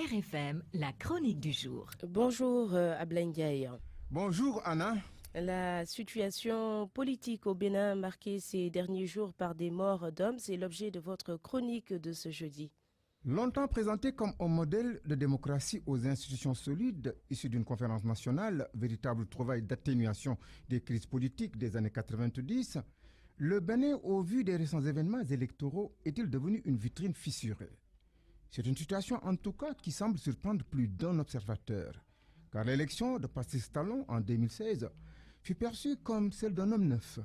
RFM, la chronique du jour. Bonjour Ablaye Ndiaye. Bonjour Anna. La situation politique au Bénin marquée ces derniers jours par des morts d'hommes, c'est l'objet de votre chronique de ce jeudi. Longtemps présenté comme un modèle de démocratie aux institutions solides, issu d'une conférence nationale, véritable trouvaille d'atténuation des crises politiques des années 90, le Bénin, au vu des récents événements électoraux, est-il devenu une vitrine fissurée? C'est une situation en tout cas qui semble surprendre plus d'un observateur, car l'élection de Patrice Talon en 2016 fut perçue comme celle d'un homme neuf.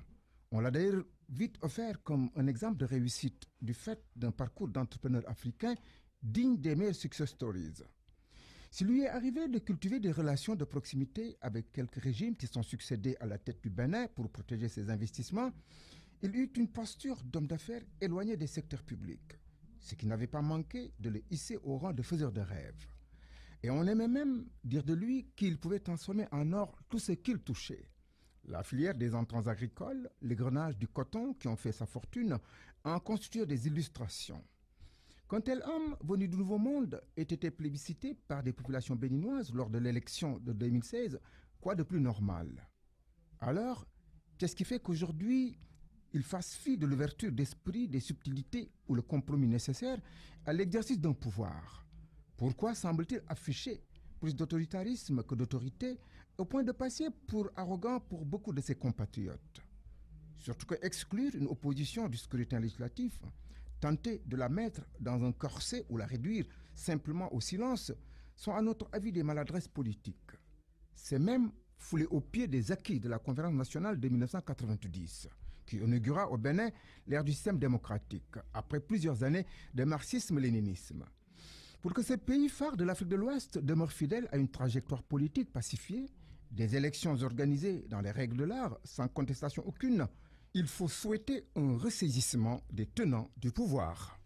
On l'a d'ailleurs vite offert comme un exemple de réussite du fait d'un parcours d'entrepreneur africain digne des meilleures success stories. S'il lui est arrivé de cultiver des relations de proximité avec quelques régimes qui sont succédés à la tête du Bénin pour protéger ses investissements, il eut une posture d'homme d'affaires éloigné des secteurs publics, ce qui n'avait pas manqué de le hisser au rang de faiseur de rêves. Et on aimait même dire de lui qu'il pouvait transformer en or tout ce qu'il touchait. La filière des entrants agricoles, les grenages du coton qui ont fait sa fortune, en constituent des illustrations. Quand tel homme venu du Nouveau Monde ait été plébiscité par des populations béninoises lors de l'élection de 2016, quoi de plus normal? Alors, qu'est-ce qui fait qu'aujourd'hui, il fasse fi de l'ouverture d'esprit, des subtilités ou le compromis nécessaire à l'exercice d'un pouvoir? Pourquoi semble-t-il afficher plus d'autoritarisme que d'autorité, au point de passer pour arrogant pour beaucoup de ses compatriotes? Surtout que exclure une opposition du scrutin législatif, tenter de la mettre dans un corset ou la réduire simplement au silence, sont à notre avis des maladresses politiques. C'est même foulé aux pieds des acquis de la conférence nationale de 1990, qui inaugura au Bénin l'ère du système démocratique, après plusieurs années de marxisme-léninisme. Pour que ce pays phare de l'Afrique de l'Ouest demeure fidèle à une trajectoire politique pacifiée, des élections organisées dans les règles de l'art, sans contestation aucune, il faut souhaiter un ressaisissement des tenants du pouvoir.